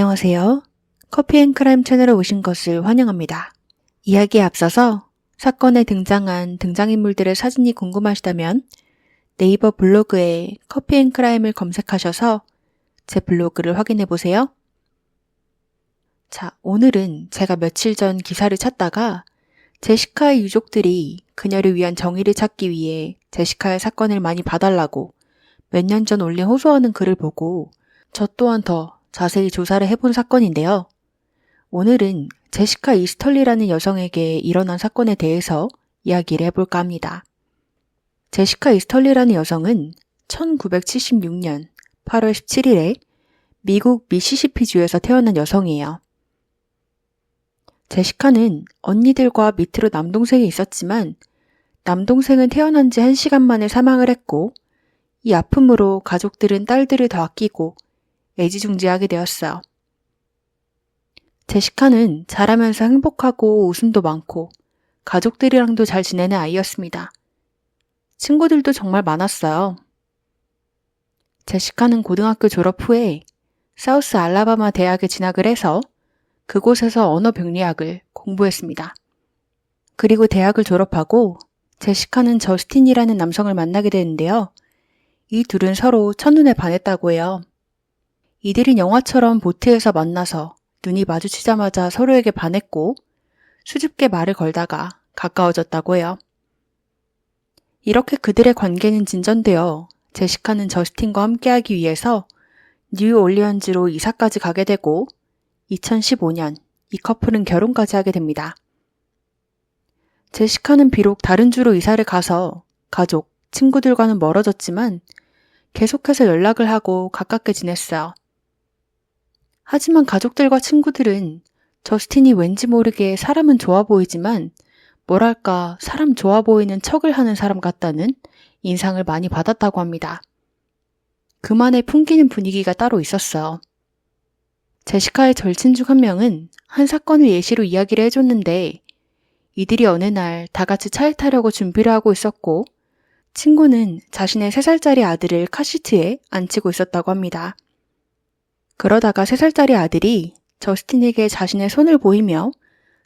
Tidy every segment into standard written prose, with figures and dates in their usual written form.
안녕하세요. 커피앤크라임 채널에 오신 것을 환영합니다. 이야기에 앞서서 사건에 등장한 등장인물들의 사진이 궁금하시다면 네이버 블로그에 커피앤크라임을 검색하셔서 제 블로그를 확인해보세요. 자, 오늘은 제가 며칠 전 기사를 찾다가 제시카의 유족들이 그녀를 위한 정의를 찾기 위해 제시카의 사건을 많이 봐달라고 몇 년 전 올린 호소하는 글을 보고 저 또한 더 자세히 조사를 해본 사건인데요. 오늘은 제시카 이스털리라는 여성에게 일어난 사건에 대해서 이야기를 해볼까 합니다. 제시카 이스털리라는 여성은 1976년 8월 17일에 미국 미시시피주에서 태어난 여성이에요. 제시카는 언니들과 밑으로 남동생이 있었지만 남동생은 태어난 지 1시간 만에 사망을 했고 이 아픔으로 가족들은 딸들을 더 아끼고 애지중지하게 되었어요. 제시카는 자라면서 행복하고 웃음도 많고 가족들이랑도 잘 지내는 아이였습니다. 친구들도 정말 많았어요. 제시카는 고등학교 졸업 후에 사우스 알라바마 대학에 진학을 해서 그곳에서 언어 병리학을 공부했습니다. 그리고 대학을 졸업하고 제시카는 저스틴이라는 남성을 만나게 되는데요. 이 둘은 서로 첫눈에 반했다고 해요. 이들은 영화처럼 보트에서 만나서 눈이 마주치자마자 서로에게 반했고 수줍게 말을 걸다가 가까워졌다고 해요. 이렇게 그들의 관계는 진전되어 제시카는 저스틴과 함께하기 위해서 뉴올리언즈로 이사까지 가게 되고 2015년 이 커플은 결혼까지 하게 됩니다. 제시카는 비록 다른 주로 이사를 가서 가족, 친구들과는 멀어졌지만 계속해서 연락을 하고 가깝게 지냈어요. 하지만 가족들과 친구들은 저스틴이 왠지 모르게 사람은 좋아 보이지만 뭐랄까 사람 좋아 보이는 척을 하는 사람 같다는 인상을 많이 받았다고 합니다. 그만의 풍기는 분위기가 따로 있었어요. 제시카의 절친 중 한 명은 한 사건을 예시로 이야기를 해줬는데 이들이 어느 날 다 같이 차에 타려고 준비를 하고 있었고 친구는 자신의 3살짜리 아들을 카시트에 앉히고 있었다고 합니다. 그러다가 3살짜리 아들이 저스틴에게 자신의 손을 보이며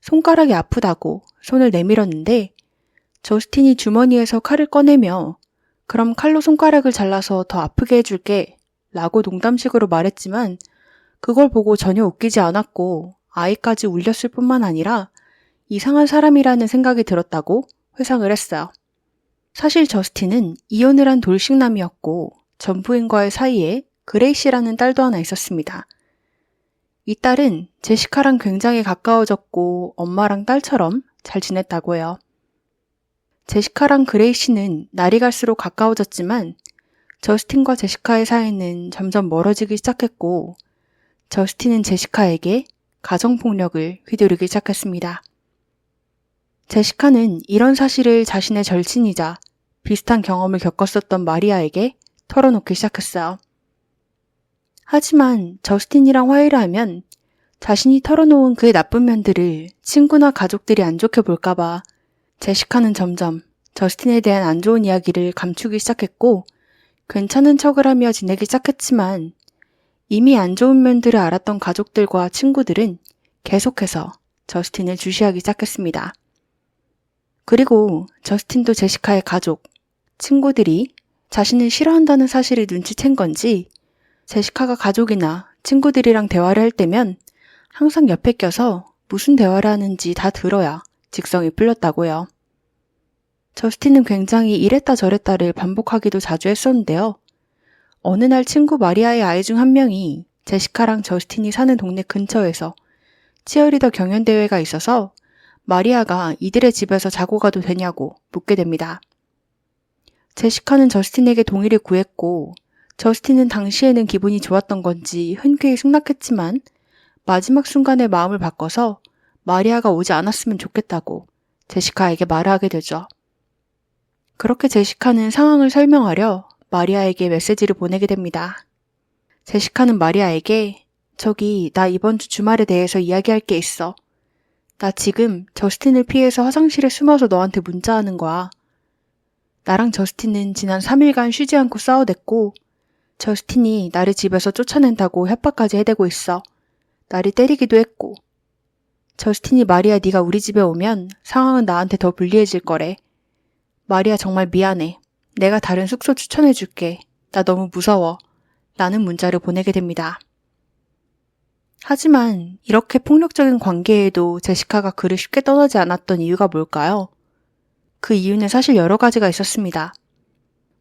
손가락이 아프다고 손을 내밀었는데 저스틴이 주머니에서 칼을 꺼내며 그럼 칼로 손가락을 잘라서 더 아프게 해줄게 라고 농담식으로 말했지만 그걸 보고 전혀 웃기지 않았고 아이까지 울렸을 뿐만 아니라 이상한 사람이라는 생각이 들었다고 회상을 했어요. 사실 저스틴은 이혼을 한 돌싱남이었고 전 부인과의 사이에 그레이시라는 딸도 하나 있었습니다. 이 딸은 제시카랑 굉장히 가까워졌고 엄마랑 딸처럼 잘 지냈다고 해요. 제시카랑 그레이시는 날이 갈수록 가까워졌지만 저스틴과 제시카의 사이는 점점 멀어지기 시작했고 저스틴은 제시카에게 가정폭력을 휘두르기 시작했습니다. 제시카는 이런 사실을 자신의 절친이자 비슷한 경험을 겪었었던 마리아에게 털어놓기 시작했어요. 하지만 저스틴이랑 화해를 하면 자신이 털어놓은 그의 나쁜 면들을 친구나 가족들이 안 좋게 볼까봐 제시카는 점점 저스틴에 대한 안 좋은 이야기를 감추기 시작했고 괜찮은 척을 하며 지내기 시작했지만 이미 안 좋은 면들을 알았던 가족들과 친구들은 계속해서 저스틴을 주시하기 시작했습니다. 그리고 저스틴도 제시카의 가족, 친구들이 자신을 싫어한다는 사실을 눈치챈 건지 제시카가 가족이나 친구들이랑 대화를 할 때면 항상 옆에 껴서 무슨 대화를 하는지 다 들어야 직성이 풀렸다고 해요. 저스틴은 굉장히 이랬다 저랬다를 반복하기도 자주 했었는데요. 어느 날 친구 마리아의 아이 중 한 명이 제시카랑 저스틴이 사는 동네 근처에서 치어리더 경연대회가 있어서 마리아가 이들의 집에서 자고 가도 되냐고 묻게 됩니다. 제시카는 저스틴에게 동의를 구했고 저스틴은 당시에는 기분이 좋았던 건지 흔쾌히 승낙했지만 마지막 순간에 마음을 바꿔서 마리아가 오지 않았으면 좋겠다고 제시카에게 말을 하게 되죠. 그렇게 제시카는 상황을 설명하려 마리아에게 메시지를 보내게 됩니다. 제시카는 마리아에게 저기 나 이번 주 주말에 대해서 이야기할 게 있어. 나 지금 저스틴을 피해서 화장실에 숨어서 너한테 문자하는 거야. 나랑 저스틴은 지난 3일간 쉬지 않고 싸워댔고 저스틴이 나를 집에서 쫓아낸다고 협박까지 해대고 있어. 나를 때리기도 했고, 저스틴이 마리아 네가 우리 집에 오면 상황은 나한테 더 불리해질 거래. 마리아 정말 미안해. 내가 다른 숙소 추천해줄게. 나 너무 무서워. 라는 문자를 보내게 됩니다. 하지만 이렇게 폭력적인 관계에도 제시카가 그를 쉽게 떠나지 않았던 이유가 뭘까요? 그 이유는 사실 여러 가지가 있었습니다.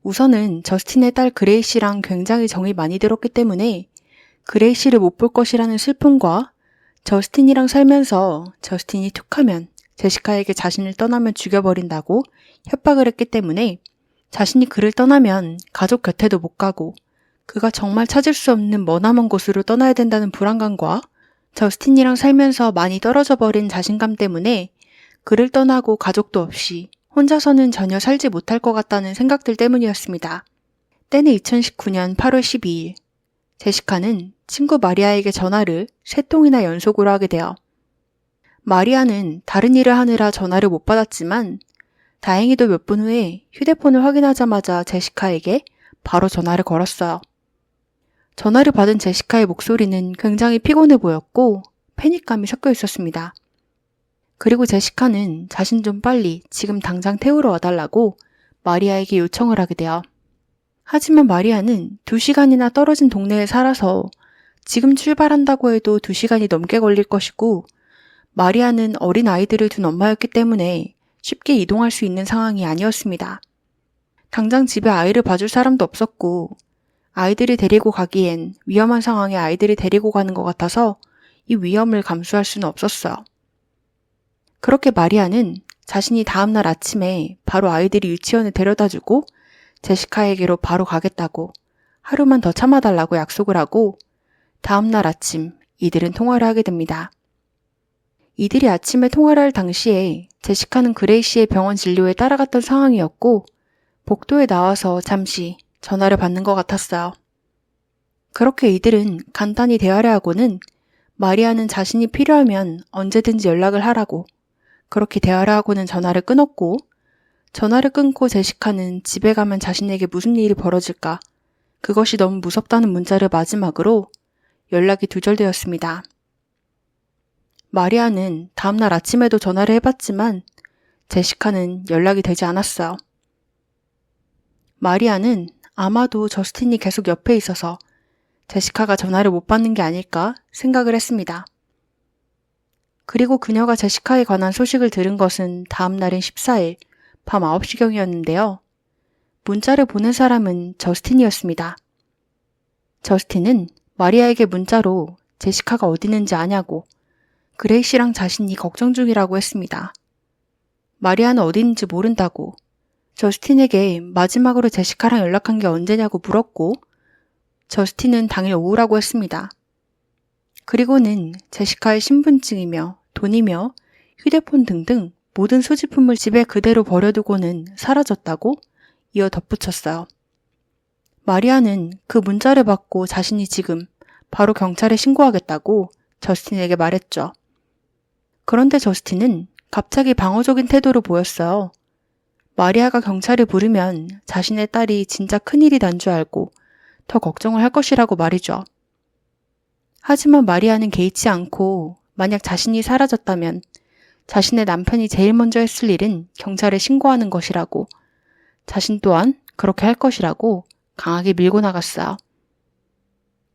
우선은 저스틴의 딸 그레이시랑 굉장히 정이 많이 들었기 때문에 그레이시를 못 볼 것이라는 슬픔과 저스틴이랑 살면서 저스틴이 툭하면 제시카에게 자신을 떠나면 죽여버린다고 협박을 했기 때문에 자신이 그를 떠나면 가족 곁에도 못 가고 그가 정말 찾을 수 없는 머나먼 곳으로 떠나야 된다는 불안감과 저스틴이랑 살면서 많이 떨어져 버린 자신감 때문에 그를 떠나고 가족도 없이 혼자서는 전혀 살지 못할 것 같다는 생각들 때문이었습니다. 때는 2019년 8월 12일, 제시카는 친구 마리아에게 전화를 3통이나 연속으로 하게 돼요. 마리아는 다른 일을 하느라 전화를 못 받았지만 다행히도 몇 분 후에 휴대폰을 확인하자마자 제시카에게 바로 전화를 걸었어요. 전화를 받은 제시카의 목소리는 굉장히 피곤해 보였고 패닉감이 섞여 있었습니다. 그리고 제시카는 자신 좀 빨리 지금 당장 태우러 와달라고 마리아에게 요청을 하게 돼요. 하지만 마리아는 2시간이나 떨어진 동네에 살아서 지금 출발한다고 해도 2시간이 넘게 걸릴 것이고 마리아는 어린 아이들을 둔 엄마였기 때문에 쉽게 이동할 수 있는 상황이 아니었습니다. 당장 집에 아이를 봐줄 사람도 없었고 아이들을 데리고 가기엔 위험한 상황에 아이들을 데리고 가는 것 같아서 이 위험을 감수할 수는 없었어요. 그렇게 마리아는 자신이 다음날 아침에 바로 아이들이 유치원에 데려다주고 제시카에게로 바로 가겠다고 하루만 더 참아달라고 약속을 하고 다음날 아침 이들은 통화를 하게 됩니다. 이들이 아침에 통화를 할 당시에 제시카는 그레이시의 병원 진료에 따라갔던 상황이었고 복도에 나와서 잠시 전화를 받는 것 같았어요. 그렇게 이들은 간단히 대화를 하고는 마리아는 자신이 필요하면 언제든지 연락을 하라고 그렇게 대화를 하고는 전화를 끊었고 전화를 끊고 제시카는 집에 가면 자신에게 무슨 일이 벌어질까 그것이 너무 무섭다는 문자를 마지막으로 연락이 두절되었습니다. 마리아는 다음날 아침에도 전화를 해봤지만 제시카는 연락이 되지 않았어요. 마리아는 아마도 저스틴이 계속 옆에 있어서 제시카가 전화를 못 받는 게 아닐까 생각을 했습니다. 그리고 그녀가 제시카에 관한 소식을 들은 것은 다음 날인 14일 밤 9시경이었는데요. 문자를 보낸 사람은 저스틴이었습니다. 저스틴은 마리아에게 문자로 제시카가 어디 있는지 아냐고 그레이시랑 자신이 걱정 중이라고 했습니다. 마리아는 어디 있는지 모른다고 저스틴에게 마지막으로 제시카랑 연락한 게 언제냐고 물었고 저스틴은 당일 오후라고 했습니다. 그리고는 제시카의 신분증이며 돈이며 휴대폰 등등 모든 소지품을 집에 그대로 버려두고는 사라졌다고 이어 덧붙였어요. 마리아는 그 문자를 받고 자신이 지금 바로 경찰에 신고하겠다고 저스틴에게 말했죠. 그런데 저스틴은 갑자기 방어적인 태도를 보였어요. 마리아가 경찰을 부르면 자신의 딸이 진짜 큰일이 난 줄 알고 더 걱정을 할 것이라고 말이죠. 하지만 마리아는 개의치 않고 만약 자신이 사라졌다면 자신의 남편이 제일 먼저 했을 일은 경찰에 신고하는 것이라고 자신 또한 그렇게 할 것이라고 강하게 밀고 나갔어요.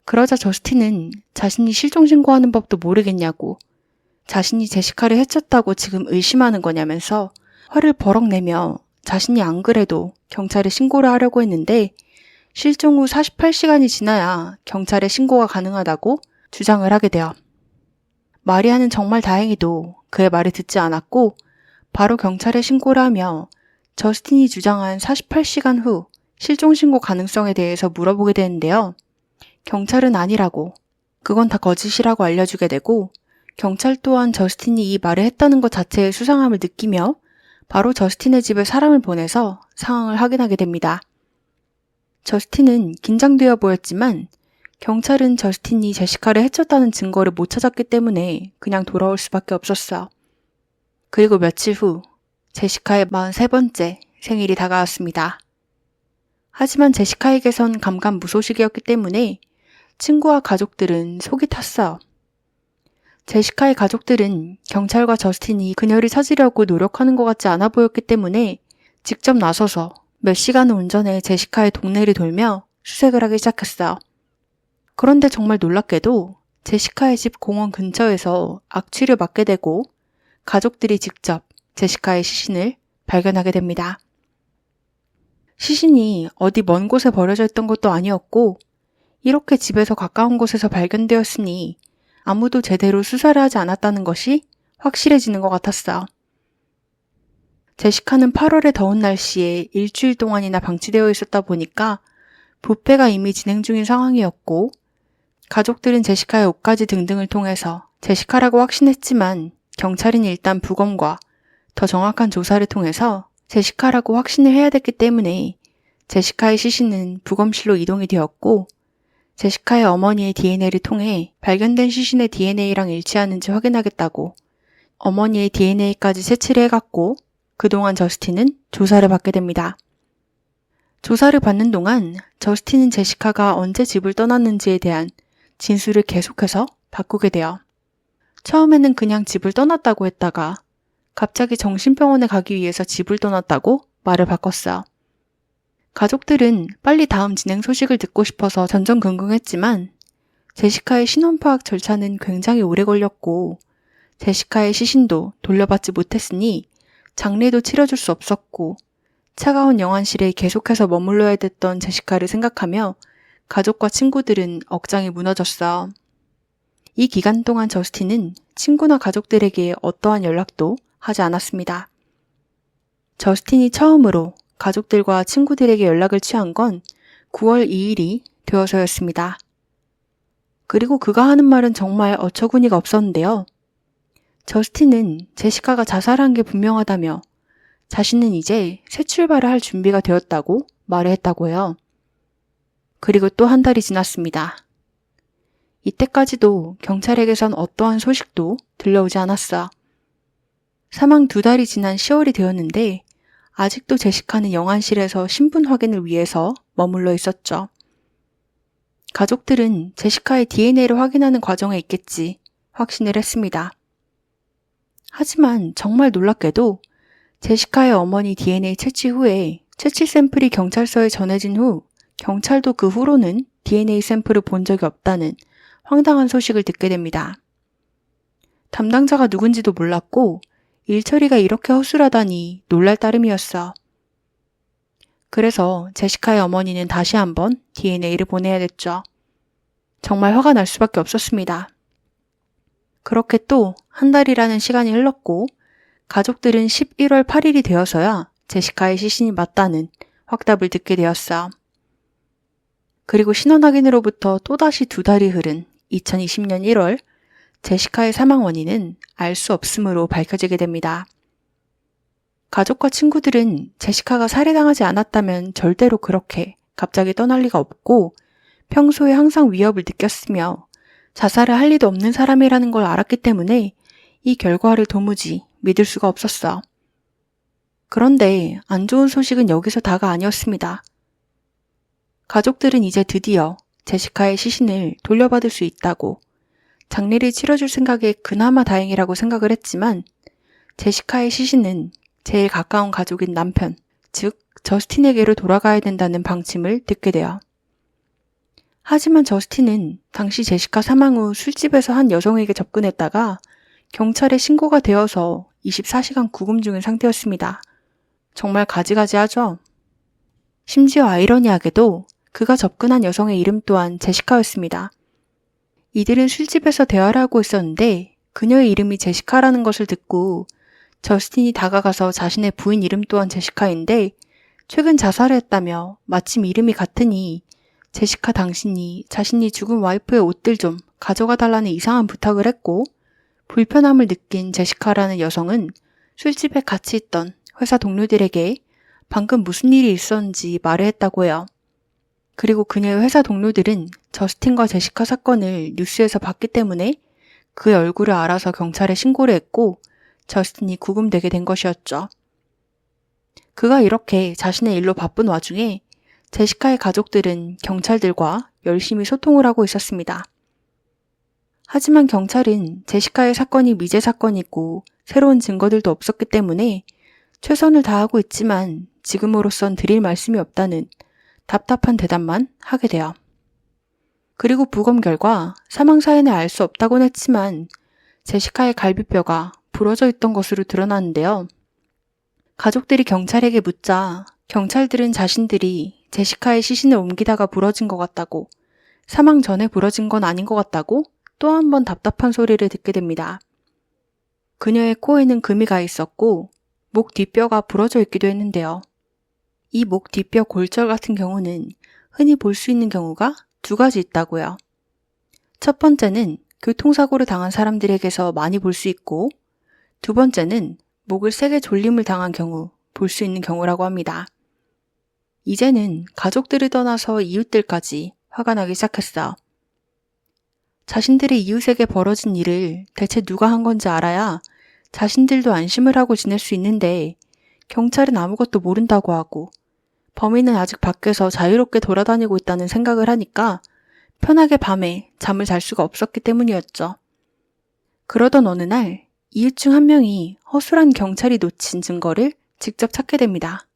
그러자 저스틴은 자신이 실종 신고하는 법도 모르겠냐고 자신이 제시카를 해쳤다고 지금 의심하는 거냐면서 화를 버럭 내며 자신이 안 그래도 경찰에 신고를 하려고 했는데 실종 후 48시간이 지나야 경찰에 신고가 가능하다고 주장을 하게 돼요. 마리아는 정말 다행히도 그의 말을 듣지 않았고 바로 경찰에 신고를 하며 저스틴이 주장한 48시간 후 실종 신고 가능성에 대해서 물어보게 되는데요. 경찰은 아니라고 그건 다 거짓이라고 알려주게 되고 경찰 또한 저스틴이 이 말을 했다는 것 자체의 수상함을 느끼며 바로 저스틴의 집에 사람을 보내서 상황을 확인하게 됩니다. 저스틴은 긴장되어 보였지만 경찰은 저스틴이 제시카를 해쳤다는 증거를 못 찾았기 때문에 그냥 돌아올 수밖에 없었어요. 그리고 며칠 후 제시카의 43번째 생일이 다가왔습니다. 하지만 제시카에게선 감감무소식이었기 때문에 친구와 가족들은 속이 탔어요. 제시카의 가족들은 경찰과 저스틴이 그녀를 찾으려고 노력하는 것 같지 않아 보였기 때문에 직접 나서서 몇 시간을 운전해 제시카의 동네를 돌며 수색을 하기 시작했어요. 그런데 정말 놀랍게도 제시카의 집 공원 근처에서 악취를 맡게 되고 가족들이 직접 제시카의 시신을 발견하게 됩니다. 시신이 어디 먼 곳에 버려져 있던 것도 아니었고 이렇게 집에서 가까운 곳에서 발견되었으니 아무도 제대로 수사를 하지 않았다는 것이 확실해지는 것 같았어요. 제시카는 8월의 더운 날씨에 일주일 동안이나 방치되어 있었다 보니까 부패가 이미 진행 중인 상황이었고 가족들은 제시카의 옷가지 등등을 통해서 제시카라고 확신했지만 경찰은 일단 부검과 더 정확한 조사를 통해서 제시카라고 확신을 해야 됐기 때문에 제시카의 시신은 부검실로 이동이 되었고 제시카의 어머니의 DNA를 통해 발견된 시신의 DNA랑 일치하는지 확인하겠다고 어머니의 DNA까지 채취를 해갔고 그동안 저스틴은 조사를 받게 됩니다. 조사를 받는 동안 저스틴은 제시카가 언제 집을 떠났는지에 대한 진술을 계속해서 바꾸게 돼요. 처음에는 그냥 집을 떠났다고 했다가 갑자기 정신병원에 가기 위해서 집을 떠났다고 말을 바꿨어요. 가족들은 빨리 다음 진행 소식을 듣고 싶어서 전전긍긍했지만 제시카의 신원 파악 절차는 굉장히 오래 걸렸고 제시카의 시신도 돌려받지 못했으니 장례도 치러줄 수 없었고 차가운 영안실에 계속해서 머물러야 됐던 제시카를 생각하며 가족과 친구들은 억장이 무너졌어. 이 기간 동안 저스틴은 친구나 가족들에게 어떠한 연락도 하지 않았습니다. 저스틴이 처음으로 가족들과 친구들에게 연락을 취한 건 9월 2일이 되어서였습니다. 그리고 그가 하는 말은 정말 어처구니가 없었는데요. 저스틴은 제시카가 자살한 게 분명하다며 자신은 이제 새 출발을 할 준비가 되었다고 말을 했다고 해요. 그리고 또 한 달이 지났습니다. 이때까지도 경찰에게선 어떠한 소식도 들려오지 않았어. 사망 2달이 지난 10월이 되었는데 아직도 제시카는 영안실에서 신분 확인을 위해서 머물러 있었죠. 가족들은 제시카의 DNA를 확인하는 과정에 있겠지 확신을 했습니다. 하지만 정말 놀랍게도 제시카의 어머니 DNA 채취 후에 채취 샘플이 경찰서에 전해진 후 경찰도 그 후로는 DNA 샘플을 본 적이 없다는 황당한 소식을 듣게 됩니다. 담당자가 누군지도 몰랐고 일 처리가 이렇게 허술하다니 놀랄 따름이었어. 그래서 제시카의 어머니는 다시 한번 DNA를 보내야 됐죠. 정말 화가 날 수밖에 없었습니다. 그렇게 또 한 달이라는 시간이 흘렀고 가족들은 11월 8일이 되어서야 제시카의 시신이 맞다는 확답을 듣게 되었어. 그리고 신원 확인으로부터 또다시 2달이 흐른 2020년 1월 제시카의 사망 원인은 알 수 없음으로 밝혀지게 됩니다. 가족과 친구들은 제시카가 살해당하지 않았다면 절대로 그렇게 갑자기 떠날 리가 없고 평소에 항상 위협을 느꼈으며 자살을 할 리도 없는 사람이라는 걸 알았기 때문에 이 결과를 도무지 믿을 수가 없었어. 그런데 안 좋은 소식은 여기서 다가 아니었습니다. 가족들은 이제 드디어 제시카의 시신을 돌려받을 수 있다고 장례를 치러줄 생각에 그나마 다행이라고 생각을 했지만 제시카의 시신은 제일 가까운 가족인 남편, 즉 저스틴에게로 돌아가야 된다는 방침을 듣게 돼요. 하지만 저스틴은 당시 제시카 사망 후 술집에서 한 여성에게 접근했다가 경찰에 신고가 되어서 24시간 구금 중인 상태였습니다. 정말 가지가지하죠? 심지어 아이러니하게도 그가 접근한 여성의 이름 또한 제시카였습니다. 이들은 술집에서 대화를 하고 있었는데 그녀의 이름이 제시카라는 것을 듣고 저스틴이 다가가서 자신의 부인 이름 또한 제시카인데 최근 자살을 했다며 마침 이름이 같으니 제시카 당신이 자신이 죽은 와이프의 옷들 좀 가져가 달라는 이상한 부탁을 했고 불편함을 느낀 제시카라는 여성은 술집에 같이 있던 회사 동료들에게 방금 무슨 일이 있었는지 말을 했다고 해요. 그리고 그녀의 회사 동료들은 저스틴과 제시카 사건을 뉴스에서 봤기 때문에 그의 얼굴을 알아서 경찰에 신고를 했고 저스틴이 구금되게 된 것이었죠. 그가 이렇게 자신의 일로 바쁜 와중에 제시카의 가족들은 경찰들과 열심히 소통을 하고 있었습니다. 하지만 경찰은 제시카의 사건이 미제 사건이고 새로운 증거들도 없었기 때문에 최선을 다하고 있지만 지금으로선 드릴 말씀이 없다는 답답한 대답만 하게 돼요. 그리고 부검 결과 사망 사인을 알 수 없다고는 했지만 제시카의 갈비뼈가 부러져 있던 것으로 드러나는데요. 가족들이 경찰에게 묻자 경찰들은 자신들이 제시카의 시신을 옮기다가 부러진 것 같다고, 사망 전에 부러진 건 아닌 것 같다고 또 한 번 답답한 소리를 듣게 됩니다. 그녀의 코에는 금이 가 있었고 목 뒷뼈가 부러져 있기도 했는데요. 이 목 뒷뼈 골절 같은 경우는 흔히 볼 수 있는 경우가 두 가지 있다고요. 첫 번째는 교통사고를 당한 사람들에게서 많이 볼 수 있고, 두 번째는 목을 세게 졸림을 당한 경우 볼 수 있는 경우라고 합니다. 이제는 가족들을 떠나서 이웃들까지 화가 나기 시작했어. 자신들의 이웃에게 벌어진 일을 대체 누가 한 건지 알아야 자신들도 안심을 하고 지낼 수 있는데 경찰은 아무것도 모른다고 하고 범인은 아직 밖에서 자유롭게 돌아다니고 있다는 생각을 하니까 편하게 밤에 잠을 잘 수가 없었기 때문이었죠. 그러던 어느 날 이웃 중 한 명이 허술한 경찰이 놓친 증거를 직접 찾게 됩니다.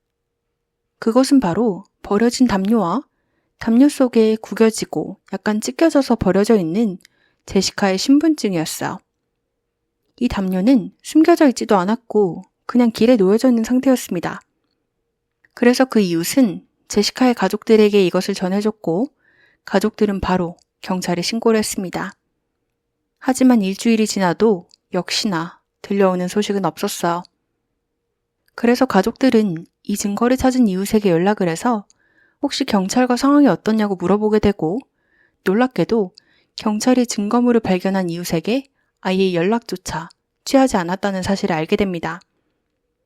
그것은 바로 버려진 담요와 담요 속에 구겨지고 약간 찢겨져서 버려져 있는 제시카의 신분증이었어요. 이 담요는 숨겨져 있지도 않았고 그냥 길에 놓여져 있는 상태였습니다. 그래서 그 이웃은 제시카의 가족들에게 이것을 전해줬고 가족들은 바로 경찰에 신고를 했습니다. 하지만 일주일이 지나도 역시나 들려오는 소식은 없었어요. 그래서 가족들은 이 증거를 찾은 이웃에게 연락을 해서 혹시 경찰과 상황이 어떻냐고 물어보게 되고, 놀랍게도 경찰이 증거물을 발견한 이웃에게 아예 연락조차 취하지 않았다는 사실을 알게 됩니다.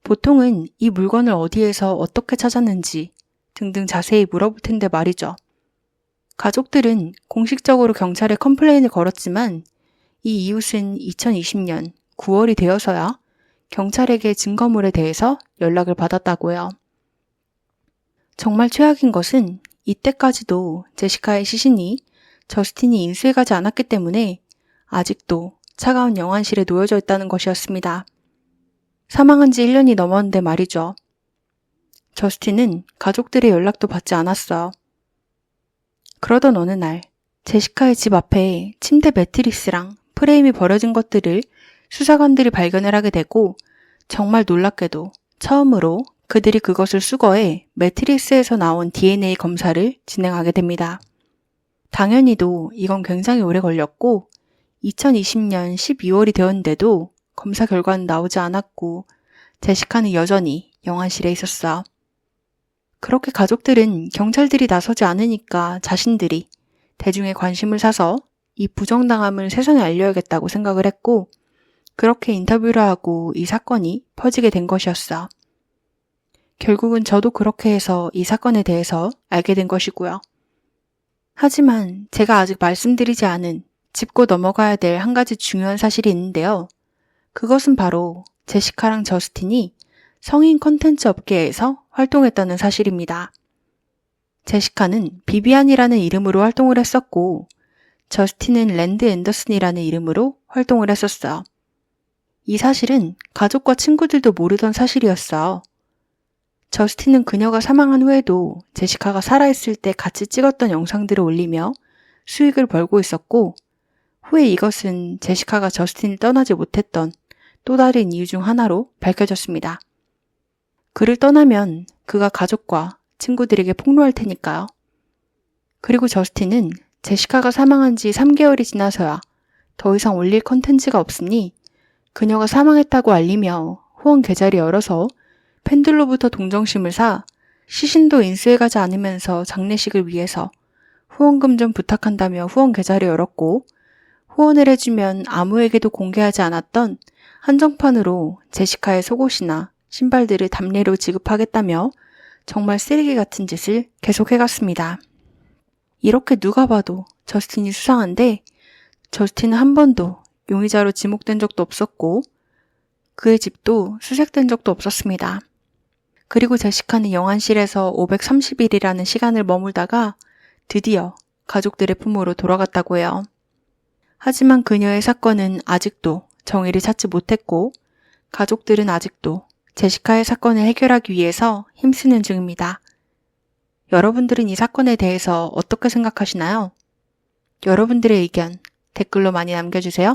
보통은 이 물건을 어디에서 어떻게 찾았는지 등등 자세히 물어볼 텐데 말이죠. 가족들은 공식적으로 경찰에 컴플레인을 걸었지만 이 이웃은 2020년 9월이 되어서야 경찰에게 증거물에 대해서 연락을 받았다고요. 정말 최악인 것은 이때까지도 제시카의 시신이 저스틴이 인수해가지 않았기 때문에 아직도 차가운 영안실에 놓여져 있다는 것이었습니다. 사망한 지 1년이 넘었는데 말이죠. 저스틴은 가족들의 연락도 받지 않았어요. 그러던 어느 날 제시카의 집 앞에 침대 매트리스랑 프레임이 버려진 것들을 수사관들이 발견을 하게 되고 정말 놀랍게도 처음으로 그들이 그것을 수거해 매트리스에서 나온 DNA 검사를 진행하게 됩니다. 당연히도 이건 굉장히 오래 걸렸고 2020년 12월이 되었는데도 검사 결과는 나오지 않았고 제시카는 여전히 영안실에 있었어. 그렇게 가족들은 경찰들이 나서지 않으니까 자신들이 대중의 관심을 사서 이 부정당함을 세상에 알려야겠다고 생각을 했고 그렇게 인터뷰를 하고 이 사건이 퍼지게 된 것이었어. 결국은 저도 그렇게 해서 이 사건에 대해서 알게 된 것이고요. 하지만 제가 아직 말씀드리지 않은 짚고 넘어가야 될 한 가지 중요한 사실이 있는데요. 그것은 바로 제시카랑 저스틴이 성인 콘텐츠 업계에서 활동했다는 사실입니다. 제시카는 비비안이라는 이름으로 활동을 했었고 저스틴은 랜드 앤더슨이라는 이름으로 활동을 했었어요. 이 사실은 가족과 친구들도 모르던 사실이었어요. 저스틴은 그녀가 사망한 후에도 제시카가 살아있을 때 같이 찍었던 영상들을 올리며 수익을 벌고 있었고 후에 이것은 제시카가 저스틴을 떠나지 못했던 또 다른 이유 중 하나로 밝혀졌습니다. 그를 떠나면 그가 가족과 친구들에게 폭로할 테니까요. 그리고 저스틴은 제시카가 사망한 지 3개월이 지나서야 더 이상 올릴 컨텐츠가 없으니 그녀가 사망했다고 알리며 후원 계좌를 열어서 팬들로부터 동정심을 사 시신도 인수해가지 않으면서 장례식을 위해서 후원금 좀 부탁한다며 후원 계좌를 열었고 후원을 해주면 아무에게도 공개하지 않았던 한정판으로 제시카의 속옷이나 신발들을 답례로 지급하겠다며 정말 쓰레기 같은 짓을 계속해갔습니다. 이렇게 누가 봐도 저스틴이 수상한데 저스틴은 한 번도 용의자로 지목된 적도 없었고 그의 집도 수색된 적도 없었습니다. 그리고 제시카는 영안실에서 530일이라는 시간을 머물다가 드디어 가족들의 품으로 돌아갔다고 해요. 하지만 그녀의 사건은 아직도 정의를 찾지 못했고 가족들은 아직도 제시카의 사건을 해결하기 위해서 힘쓰는 중입니다. 여러분들은 이 사건에 대해서 어떻게 생각하시나요? 여러분들의 의견 댓글로 많이 남겨주세요.